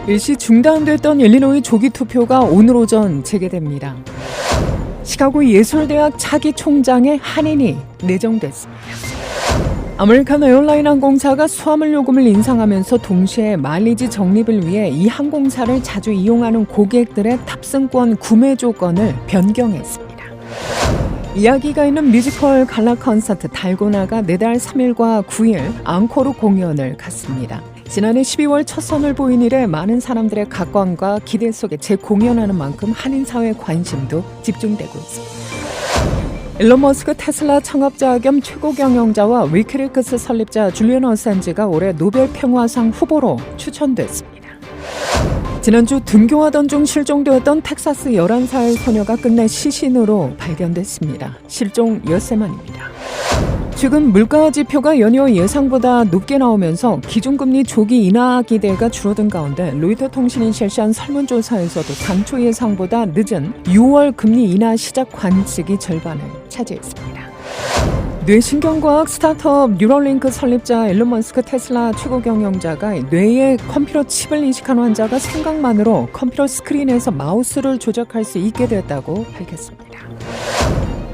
일시 중단됐던 일리노이 조기 투표가 오늘 오전 재개됩니다. 시카고 예술대학 차기 총장에 한인이 내정됐습니다. 아메리칸 에어라인 항공사가 수화물 요금을 인상하면서 동시에 마일리지 적립을 위해 이 항공사를 자주 이용하는 고객들의 탑승권 구매 조건을 변경했습니다. 이야기가 있는 뮤지컬 갈라 콘서트 달고나가 내달 3일과 9일 앙코르 공연을 갖습니다. 지난해 12월 첫 선을 보인 이래 많은 사람들의 각광과 기대 속에 재공연하는 만큼 한인사회 관심도 집중되고 있습니다. 일론 머스크 테슬라 창업자 겸 최고 경영자와 위키리크스 설립자 줄리언 어산지가 올해 노벨 평화상 후보로 추천됐습니다. 지난주 등교하던 중 실종되었던 텍사스 11살 소녀가 끝내 시신으로 발견됐습니다. 실종 엿새 만입니다. 최근 물가 지표가 연이어 예상보다 높게 나오면서 기준금리 조기 인하 기대가 줄어든 가운데 로이터 통신이 실시한 설문조사에서도 당초 예상보다 늦은 6월 금리 인하 시작 관측이 절반을 차지했습니다. 뇌신경과학 스타트업 뉴럴링크 설립자 일론 머스크 테슬라 최고 경영자가 뇌에 컴퓨터 칩을 이식한 환자가 생각만으로 컴퓨터 스크린에서 마우스를 조작할 수 있게 됐다고 밝혔습니다.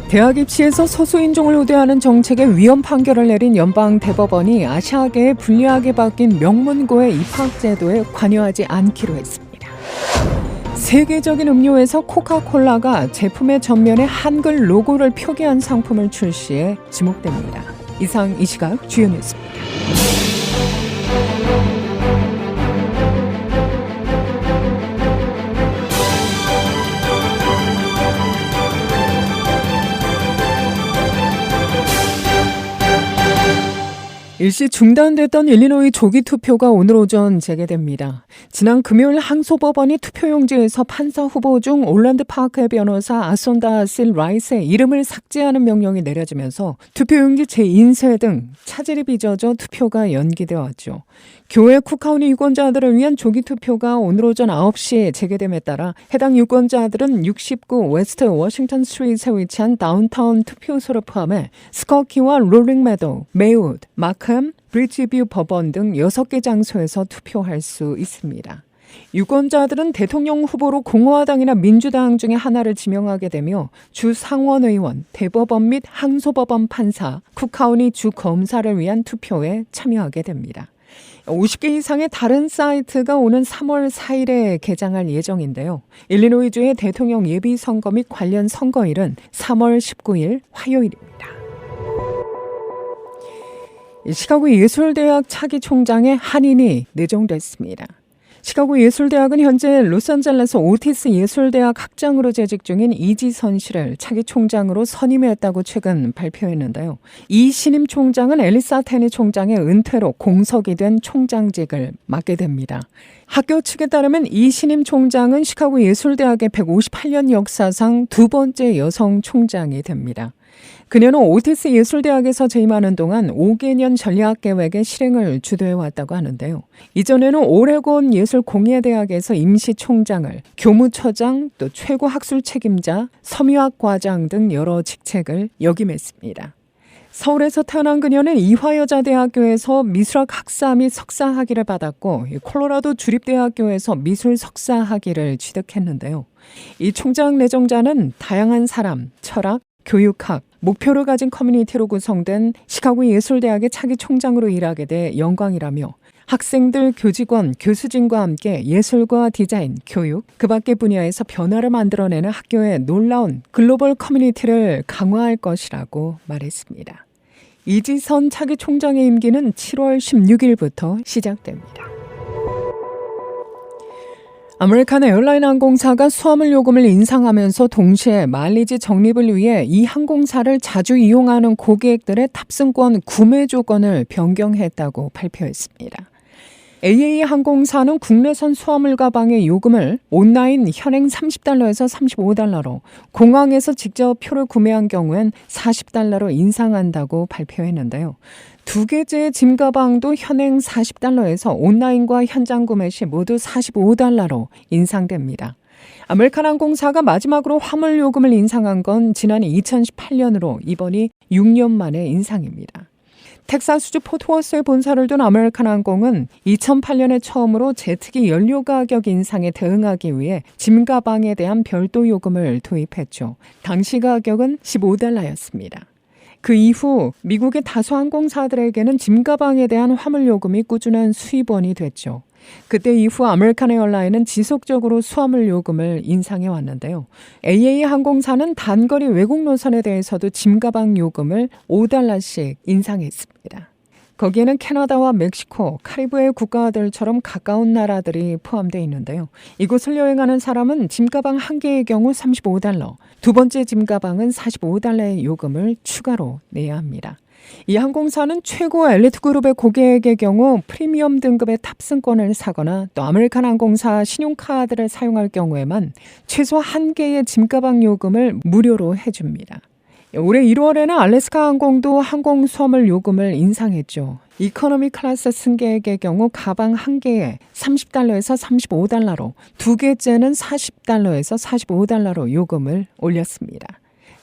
대학 입시에서 소수인종을 우대하는 정책에 위헌 판결을 내린 연방대법원이 아시아계에 불리하게 바뀐 명문고의 입학 제도에 관여하지 않기로 했습니다. 세계적인 음료에서 코카콜라가 제품의 전면에 한글 로고를 표기한 상품을 출시해 지목됩니다. 이상 이 시각 주요 뉴스입니다. 일시 중단됐던 일리노이 조기 투표가 오늘 오전 재개됩니다. 지난 금요일 항소법원이 투표용지에서 판사 후보 중 올랜드 파크의 변호사 아손다 실 라이스의 이름을 삭제하는 명령이 내려지면서 투표용지 재인쇄 등 차질이 빚어져 투표가 연기되어 왔죠. 교회 쿡카운티 유권자들을 위한 조기 투표가 오늘 오전 9시에 재개됨에 따라 해당 유권자들은 69 웨스트 워싱턴 스트리트에 위치한 다운타운 투표소를 포함해 스커키와 롤링 메도, 메이우드, 마크햄, 브리지뷰 법원 등 6개 장소에서 투표할 수 있습니다. 유권자들은 대통령 후보로 공화당이나 민주당 중에 하나를 지명하게 되며 주 상원의원, 대법원 및 항소법원 판사, 쿡카운티 주 검사를 위한 투표에 참여하게 됩니다. 50개 이상의 다른 사이트가 오는 3월 4일에 개장할 예정인데요. 일리노이주의 대통령 예비선거 및 관련 선거일은 3월 19일 화요일입니다. 시카고 예술대학 차기 총장에 한인이 내정됐습니다. 시카고 예술대학은 현재 로스앤젤레스 오티스 예술대학 학장으로 재직 중인 이지선 씨를 차기 총장으로 선임했다고 최근 발표했는데요. 이 신임 총장은 엘리사 테니 총장의 은퇴로 공석이 된 총장직을 맡게 됩니다. 학교 측에 따르면 이 신임 총장은 시카고 예술대학의 158년 역사상 두 번째 여성 총장이 됩니다. 그녀는 오티스 예술대학에서 재임하는 동안 5개년 전략계획의 실행을 주도해왔다고 하는데요. 이전에는 오레곤 예술공예대학에서 임시총장을, 교무처장, 또 최고 학술 책임자, 섬유학과장 등 여러 직책을 역임했습니다. 서울에서 태어난 그녀는 이화여자대학교에서 미술학 학사 및 석사 학위를 받았고 콜로라도 주립대학교에서 미술 석사 학위를 취득했는데요. 이 총장 내정자는 다양한 사람, 철학, 교육학, 목표를 가진 커뮤니티로 구성된 시카고 예술대학의 차기 총장으로 일하게 돼 영광이라며 학생들, 교직원, 교수진과 함께 예술과 디자인, 교육, 그 밖의 분야에서 변화를 만들어내는 학교의 놀라운 글로벌 커뮤니티를 강화할 것이라고 말했습니다. 이지선 차기 총장의 임기는 7월 16일부터 시작됩니다. 아메리칸 에어라인 항공사가 수화물 요금을 인상하면서 동시에 마일리지 적립을 위해 이 항공사를 자주 이용하는 고객들의 탑승권 구매 조건을 변경했다고 발표했습니다. AA 항공사는 국내선 수화물 가방의 요금을 온라인 현행 $30에서 $35로, 공항에서 직접 표를 구매한 경우엔 $40로 인상한다고 발표했는데요. 두 개제의 짐 가방도 현행 $40에서 온라인과 현장 구매 시 모두 $45로 인상됩니다. 아메리칸 항공사가 마지막으로 화물 요금을 인상한 건 지난 2018년으로 이번이 6년 만의 인상입니다. 텍사스주 포트워스에 본사를 둔 아메리칸 항공은 2008년에 처음으로 제트기 연료 가격 인상에 대응하기 위해 짐 가방에 대한 별도 요금을 도입했죠. 당시 가격은 $15였습니다. 그 이후 미국의 다수 항공사들에게는 짐 가방에 대한 화물 요금이 꾸준한 수입원이 됐죠. 그때 이후 아메리칸 에어라인은 지속적으로 수화물 요금을 인상해 왔는데요. AA 항공사는 단거리 외국 노선에 대해서도 짐가방 요금을 $5씩 인상했습니다. 거기에는 캐나다와 멕시코, 카리브해 국가들처럼 가까운 나라들이 포함되어 있는데요. 이곳을 여행하는 사람은 짐가방 한 개의 경우 $35, 두 번째 짐가방은 $45의 요금을 추가로 내야 합니다. 이 항공사는 최고 엘리트 그룹의 고객의 경우 프리미엄 등급의 탑승권을 사거나 또 아메리칸 항공사 신용카드를 사용할 경우에만 최소 한 개의 짐가방 요금을 무료로 해줍니다. 올해 1월에는 알래스카 항공도 항공 수화물 요금을 인상했죠. 이코노미 클래스 승객의 경우 가방 한 개에 $30에서 $35로, 두 개째는 $40에서 $45로 요금을 올렸습니다.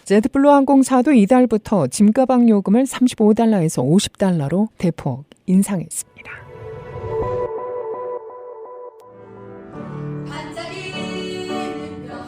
제트블루 항공사도 이달부터 짐가방 요금을 $35에서 $50로 대폭 인상했습니다.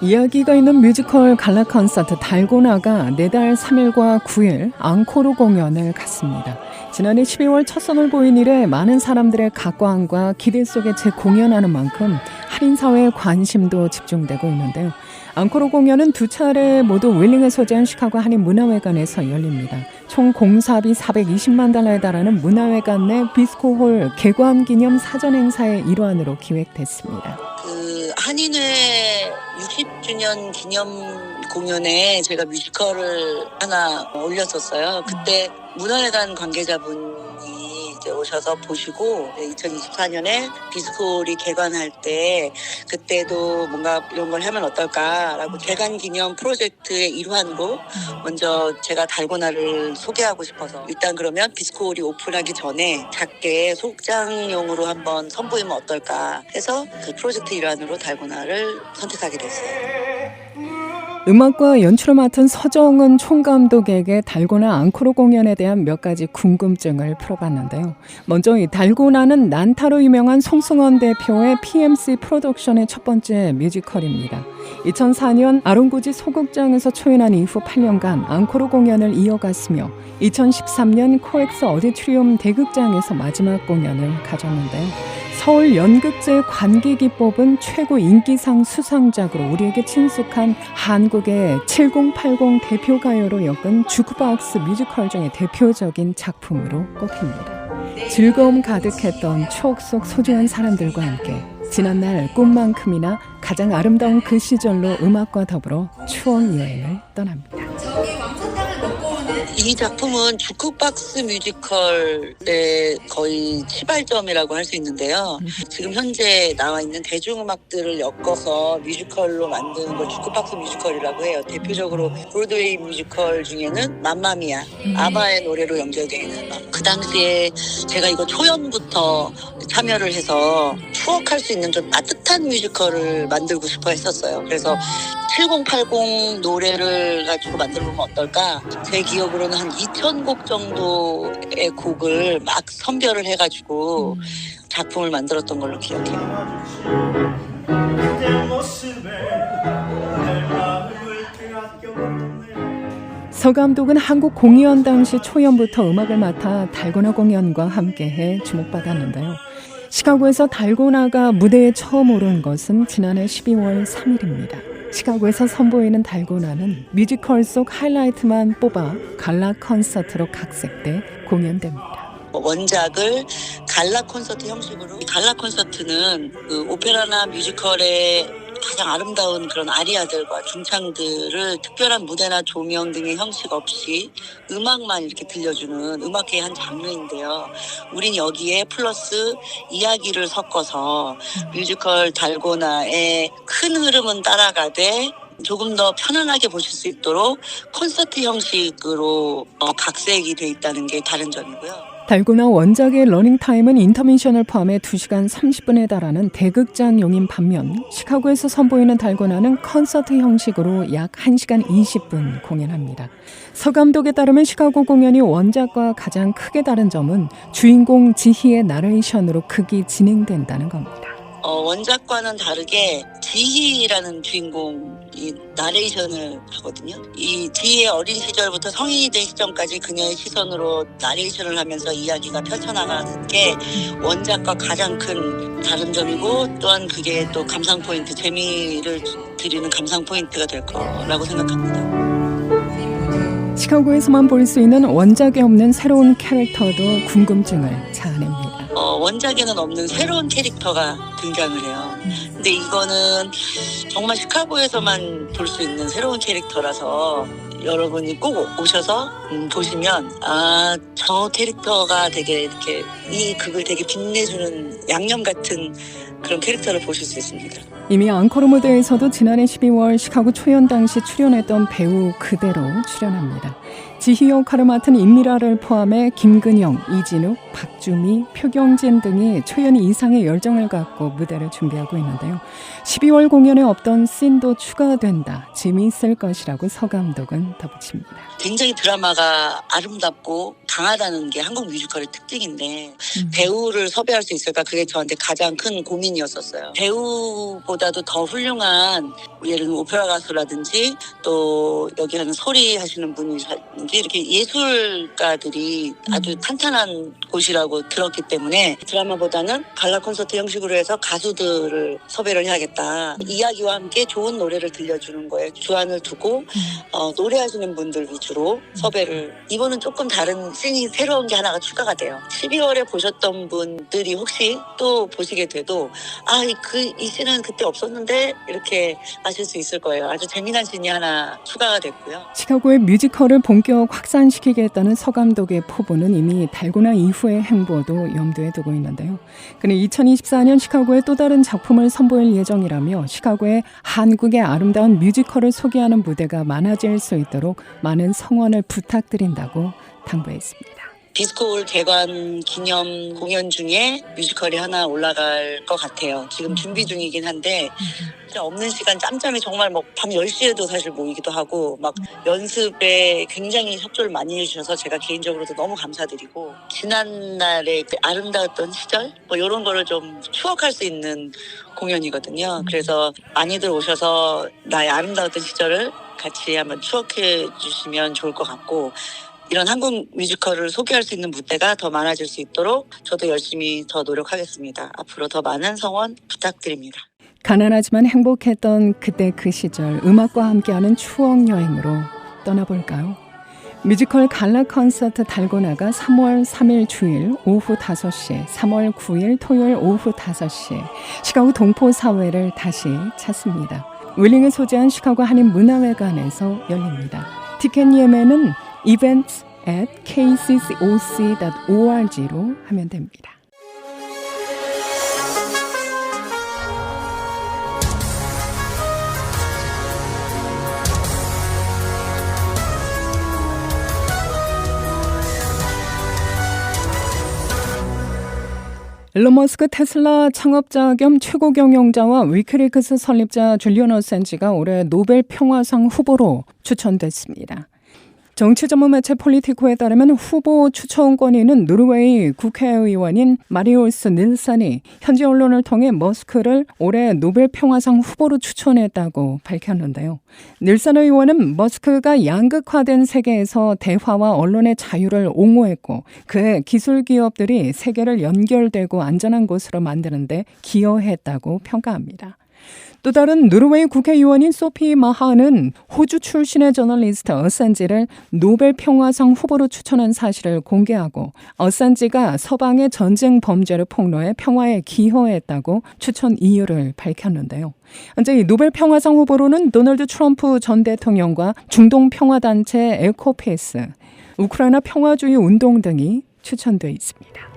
이야기가 있는 뮤지컬 갈라 콘서트 달고나가 내달 3일과 9일 앙코르 공연을 갖습니다. 지난해 12월 첫 선을 보인 이래 많은 사람들의 각광과 기대 속에 재공연하는 만큼 한인사회의 관심도 집중되고 있는데요. 앙코르 공연은 두 차례 모두 윌링에 소재한 시카고 한인문화회관에서 열립니다. 총 공사비 $420만 달러에 문화회관 내 비스코홀 개관 기념 사전 행사의 일환으로 기획됐습니다. 한인회 60주년 기념 공연에 제가 뮤지컬을 하나 올렸었어요. 그때 문화회관 관계자분이 이제 오셔서 보시고 2024년에 비스콜이 개관할 때 그때도 뭔가 이런 걸 하면 어떨까라고 개관 기념 프로젝트의 일환으로 먼저 제가 달고나를 소개하고 싶어서 일단 그러면 비스콜이 오픈하기 전에 작게 소극장용으로 한번 선보이면 어떨까 해서 그 프로젝트 일환으로 달고나를 선택하게 됐어요. 음악과 연출을 맡은 서정은 총감독에게 달고나 앙코르 공연에 대한 몇 가지 궁금증을 풀어봤는데요. 먼저 이 달고나는 난타로 유명한 송승헌 대표의 PMC 프로덕션의 첫 번째 뮤지컬입니다. 2004년 아롱구지 소극장에서 초연한 이후 8년간 앙코르 공연을 이어갔으며 2013년 코엑스 어디토리움 대극장에서 마지막 공연을 가졌는데요. 서울 연극제 관객이 뽑은 최고 인기상 수상작으로 우리에게 친숙한 한국의 7080 대표 가요로 엮은 주크박스 뮤지컬 중에 대표적인 작품으로 꼽힙니다. 즐거움 가득했던 추억 속 소중한 사람들과 함께 지난날 꿈만큼이나 가장 아름다운 그 시절로 음악과 더불어 추억 여행을 떠납니다. 이 작품은 주크박스 뮤지컬의 거의 시발점이라고 할 수 있는데요. 지금 현재 나와 있는 대중음악들을 엮어서 뮤지컬로 만드는 걸 주크박스 뮤지컬이라고 해요. 대표적으로 브로드웨이 뮤지컬 중에는 맘마미아, 아바의 노래로 연결되어 있는 그 당시에 제가 이거 초연부터 참여를 해서 추억할 수 있는 좀 따뜻한 뮤지컬을 만들고 싶어 했었어요. 그래서 7080 노래를 가지고 만들어보면 어떨까? 제 기억으로는 한 2000곡 정도의 곡을 막 선별을 해가지고 작품을 만들었던 걸로 기억해요. 서 감독은 한국 공연 당시 초연부터 음악을 맡아 달고나 공연과 함께해 주목받았는데요. 시카고에서 달고나가 무대에 처음 오른 것은 지난해 12월 3일입니다. 시카고에서 선보이는 달고나는 뮤지컬 속 하이라이트만 뽑아 갈라 콘서트로 각색돼 공연됩니다. 원작을 갈라 콘서트 형식으로, 갈라 콘서트는 그 오페라나 뮤지컬의 가장 아름다운 그런 아리아들과 중창들을 특별한 무대나 조명 등의 형식 없이 음악만 이렇게 들려주는 음악계의 한 장르인데요. 우린 여기에 플러스 이야기를 섞어서 뮤지컬 달고나의 큰 흐름은 따라가되 조금 더 편안하게 보실 수 있도록 콘서트 형식으로 각색이 돼 있다는 게 다른 점이고요. 달고나 원작의 러닝타임은 인터미션을 포함해 2시간 30분에 달하는 대극장용인 반면 시카고에서 선보이는 달고나는 콘서트 형식으로 약 1시간 20분 공연합니다. 서 감독에 따르면 시카고 공연이 원작과 가장 크게 다른 점은 주인공 지희의 나레이션으로 극이 진행된다는 겁니다. 원작과는 다르게 지희라는 주인공이 나레이션을 하거든요. 이 지희의 어린 시절부터 성인이 된 시점까지 그녀의 시선으로 나레이션을 하면서 이야기가 펼쳐나가는 게 원작과 가장 큰 다른 점이고, 또한 그게 또 감상 포인트, 재미를 드리는 감상 포인트가 될 거라고 생각합니다. 시카고에서만 볼 수 있는 원작에 없는 새로운 캐릭터도 궁금증을 자아냅니다. 원작에는 없는 새로운 캐릭터가 등장을 해요. 근데 이거는 정말 시카고에서만 볼 수 있는 새로운 캐릭터라서 여러분이 꼭 오셔서 보시면 저 캐릭터가 되게 이렇게 이 극을 되게 빛내주는 양념 같은 그런 캐릭터를 보실 수 있습니다. 이미 앙코르 무대에서도 지난해 12월 시카고 초연 당시 출연했던 배우 그대로 출연합니다. 지희 역할을 맡은 임미라를 포함해 김근영, 이진욱, 박주미, 표경진 등이 초연 이상의 열정을 갖고 무대를 준비하고 있는데요. 12월 공연에 없던 씬도 추가된다. 재미있을 것이라고 서 감독은 덧붙입니다. 굉장히 드라마가 아름답고 강하다는 게 한국 뮤지컬의 특징인데 배우를 섭외할 수 있을까, 그게 저한테 가장 큰 고민이었었어요. 배우보다도 더 훌륭한 예를 들면 오페라 가수라든지 또 여기 하는 소리 하시는 분이라든지 이렇게 예술가들이 아주 탄탄한 곳이라고 들었기 때문에 드라마보다는 갈라 콘서트 형식으로 해서 가수들을 섭외를 해야겠다. 이야기와 함께 좋은 노래를 들려주는 거에 주안을 두고 노래하시는 분들 위주로 섭외를, 이번은 조금 다른 씬이 새로운 게 하나가 추가가 돼요. 12월에 보셨던 분들이 혹시 또 보시게 돼도 이 씬은 그때 없었는데 이렇게 아실 수 있을 거예요. 아주 재미난 씬이 하나 추가가 됐고요. 시카고의 뮤지컬을 본격 확산시키겠다는 서 감독의 포부는 이미 달고나 이후의 행보도 염두에 두고 있는데요. 그는 2024년 시카고의 또 다른 작품을 선보일 예정이라며 시카고의 한국의 아름다운 뮤지컬을 소개하는 무대가 많아질 수 있도록 많은 성원을 부탁드린다고 당부했습니다. 디스코홀 개관 기념 공연 중에 뮤지컬이 하나 올라갈 것 같아요. 지금 준비 중이긴 한데 없는 시간 짬짬이 정말 밤 10시에도 사실 모이기도 하고 막 연습에 굉장히 협조를 많이 해주셔서 제가 개인적으로도 너무 감사드리고, 지난날의 그 아름다웠던 시절 이런 거를 좀 추억할 수 있는 공연이거든요. 그래서 많이들 오셔서 나의 아름다웠던 시절을 같이 한번 추억해 주시면 좋을 것 같고, 이런 한국 뮤지컬을 소개할 수 있는 무대가 더 많아질 수 있도록 저도 열심히 더 노력하겠습니다. 앞으로 더 많은 성원 부탁드립니다. 가난하지만 행복했던 그때 그 시절, 음악과 함께하는 추억 여행으로 떠나볼까요? 뮤지컬 갈라 콘서트 달고나가 3월 3일 주일 오후 5시, 3월 9일 토요일 오후 5시 시카고 동포사회를 다시 찾습니다. 윌링을 소재한 시카고 한인문화회관에서 열립니다. 티켓 예매는 events@kccoc.org로 하면 됩니다. 일론 머스크 테슬라 창업자 겸 최고 경영자와 위키리크스 설립자 줄리언 어센지가 올해 노벨 평화상 후보로 추천됐습니다. 정치 전문 매체 폴리티코에 따르면 후보 추천권위는 노르웨이 국회의원인 마리우스 닐슨이 현지 언론을 통해 머스크를 올해 노벨 평화상 후보로 추천했다고 밝혔는데요. 닐슨 의원은 머스크가 양극화된 세계에서 대화와 언론의 자유를 옹호했고 그의 기술 기업들이 세계를 연결되고 안전한 곳으로 만드는 데 기여했다고 평가합니다. 또 다른 노르웨이 국회의원인 소피 마하는 호주 출신의 저널리스트 어산지를 노벨 평화상 후보로 추천한 사실을 공개하고 어산지가 서방의 전쟁 범죄를 폭로해 평화에 기여했다고 추천 이유를 밝혔는데요. 현재 이 노벨 평화상 후보로는 도널드 트럼프 전 대통령과 중동 평화단체 에코피스, 우크라이나 평화주의 운동 등이 추천돼 있습니다.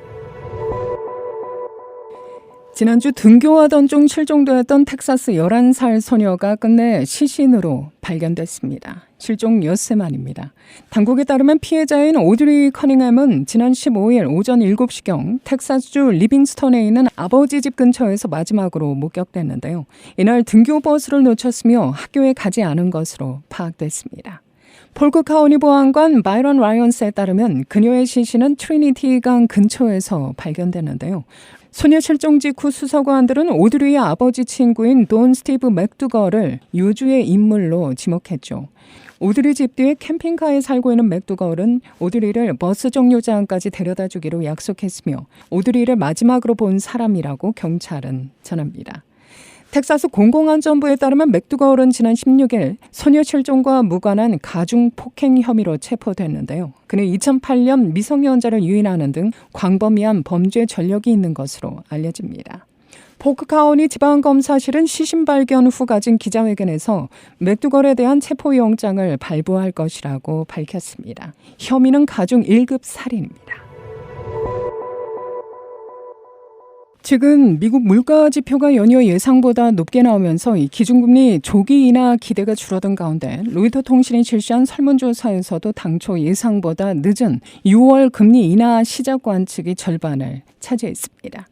지난주 등교하던 중 실종되었던 텍사스 11살 소녀가 끝내 시신으로 발견됐습니다. 실종 엿새 만입니다. 당국에 따르면 피해자인 오드리 커닝햄은 지난 15일 오전 7시경 텍사스주 리빙스턴에 있는 아버지 집 근처에서 마지막으로 목격됐는데요. 이날 등교버스를 놓쳤으며 학교에 가지 않은 것으로 파악됐습니다. 폴크 카운티 보안관 바이런 라이언스에 따르면 그녀의 시신은 트리니티 강 근처에서 발견됐는데요. 소녀 실종 직후 수사관들은 오드리의 아버지 친구인 돈 스티브 맥두걸을 유주의 인물로 지목했죠. 오드리 집 뒤에 캠핑카에 살고 있는 맥두걸은 오드리를 버스 정류장까지 데려다 주기로 약속했으며 오드리를 마지막으로 본 사람이라고 경찰은 전합니다. 텍사스 공공안전부에 따르면 맥두걸은 지난 16일 소녀 실종과 무관한 가중 폭행 혐의로 체포됐는데요. 그는 2008년 미성년자를 유인하는 등 광범위한 범죄 전력이 있는 것으로 알려집니다. 포크 카운티 지방검사실은 시신 발견 후 가진 기자회견에서 맥두걸에 대한 체포영장을 발부할 것이라고 밝혔습니다. 혐의는 가중 1급 살인입니다. 최근 미국 물가 지표가 연이어 예상보다 높게 나오면서 이 기준금리 조기 인하 기대가 줄어든 가운데 로이터 통신이 실시한 설문조사에서도 당초 예상보다 늦은 6월 금리 인하 시작 관측이 절반을 차지했습니다.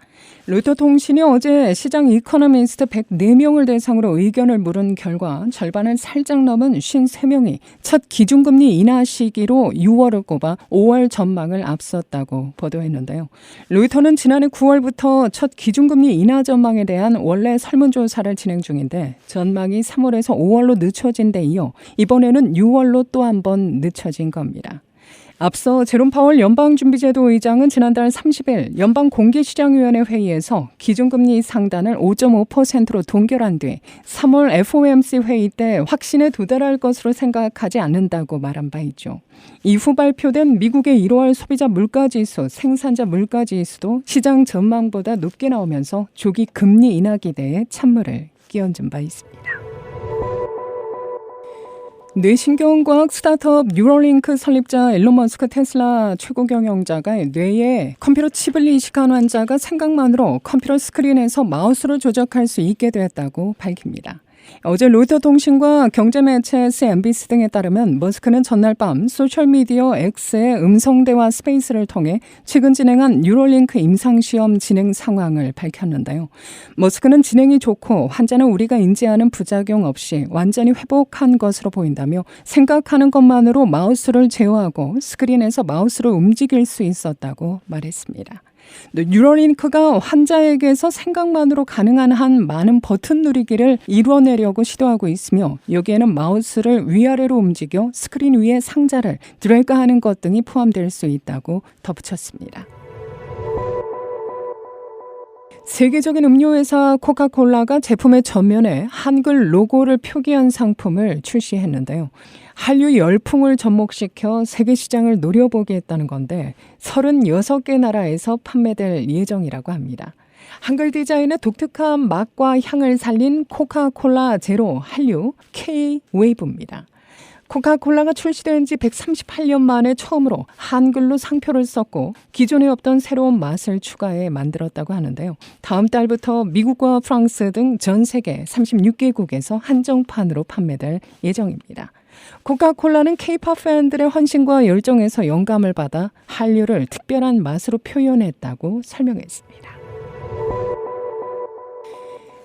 로이터 통신이 어제 시장 이코노미스트 104명을 대상으로 의견을 물은 결과 절반을 살짝 넘은 53명이 첫 기준금리 인하 시기로 6월을 꼽아 5월 전망을 앞섰다고 보도했는데요. 로이터는 지난해 9월부터 첫 기준금리 인하 전망에 대한 원래 설문조사를 진행 중인데 전망이 3월에서 5월로 늦춰진 데 이어 이번에는 6월로 또 한 번 늦춰진 겁니다. 앞서 제롬 파월 연방준비제도 의장은 지난달 30일 연방공개시장위원회 회의에서 기준금리 상단을 5.5%로 동결한 뒤 3월 FOMC 회의 때 확신에 도달할 것으로 생각하지 않는다고 말한 바 있죠. 이후 발표된 미국의 1월 소비자 물가지수, 생산자 물가지수도 시장 전망보다 높게 나오면서 조기 금리 인하 기대에 찬물을 끼얹은 바 있습니다. 뇌신경과학 스타트업 뉴럴링크 설립자 일론 머스크 테슬라 최고 경영자가 뇌에 컴퓨터 칩을 이식한 환자가 생각만으로 컴퓨터 스크린에서 마우스를 조작할 수 있게 되었다고 밝힙니다. 어제 로이터 통신과 경제매체 CNBC 등에 따르면 머스크는 전날 밤 소셜미디어 X의 음성대화 스페이스를 통해 최근 진행한 뉴럴링크 임상시험 진행 상황을 밝혔는데요. 머스크는 진행이 좋고 환자는 우리가 인지하는 부작용 없이 완전히 회복한 것으로 보인다며 생각하는 것만으로 마우스를 제어하고 스크린에서 마우스를 움직일 수 있었다고 말했습니다. 뉴럴링크가 환자에게서 생각만으로 가능한 한 많은 버튼 누르기를 이뤄내려고 시도하고 있으며 여기에는 마우스를 위아래로 움직여 스크린 위에 상자를 드래그하는 것 등이 포함될 수 있다고 덧붙였습니다. 세계적인 음료회사 코카콜라가 제품의 전면에 한글 로고를 표기한 상품을 출시했는데요. 한류 열풍을 접목시켜 세계 시장을 노려보겠다는 건데 36개 나라에서 판매될 예정이라고 합니다. 한글 디자인의 독특한 맛과 향을 살린 코카콜라 제로 한류 K-웨이브입니다. 코카콜라가 출시된 지 138년 만에 처음으로 한글로 상표를 썼고 기존에 없던 새로운 맛을 추가해 만들었다고 하는데요. 다음 달부터 미국과 프랑스 등 전 세계 36개국에서 한정판으로 판매될 예정입니다. 코카콜라는 K-팝 팬들의 헌신과 열정에서 영감을 받아 한류를 특별한 맛으로 표현했다고 설명했습니다.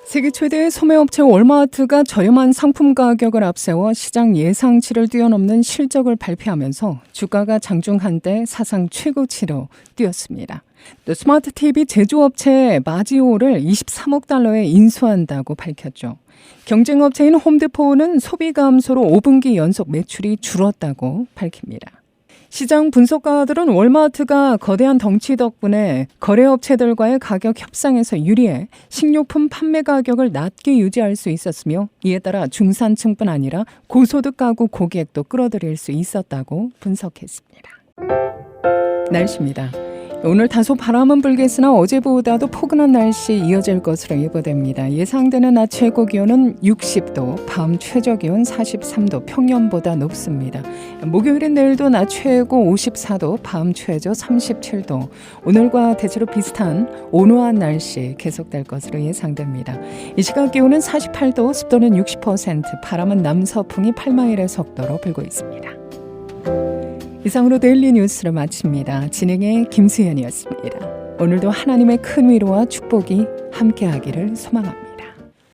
세계 최대의 소매업체 월마트가 저렴한 상품 가격을 앞세워 시장 예상치를 뛰어넘는 실적을 발표하면서 주가가 장중 한때 사상 최고치로 뛰었습니다. 또 스마트 TV 제조업체 마지오를 23억 달러에 인수한다고 밝혔죠. 경쟁업체인 홈드포는 소비 감소로 5분기 연속 매출이 줄었다고 밝힙니다. 시장 분석가들은 월마트가 거대한 덩치 덕분에 거래업체들과의 가격 협상에서 유리해 식료품 판매 가격을 낮게 유지할 수 있었으며 이에 따라 중산층뿐 아니라 고소득 가구 고객도 끌어들일 수 있었다고 분석했습니다. 날씨입니다. 오늘 다소 바람은 불겠으나 어제보다도 포근한 날씨 이어질 것으로 예보됩니다. 예상되는 낮 최고 기온은 60도, 밤 최저 기온 43도, 평년보다 높습니다. 목요일인 내일도 낮 최고 54도, 밤 최저 37도, 오늘과 대체로 비슷한 온화한 날씨 계속될 것으로 예상됩니다. 이 시각 기온은 48도, 습도는 60%, 바람은 남서풍이 8마일의 속도로 불고 있습니다. 이상으로 데일리 뉴스를 마칩니다. 진행의 김수현이었습니다. 오늘도 하나님의 큰 위로와 축복이 함께하기를 소망합니다.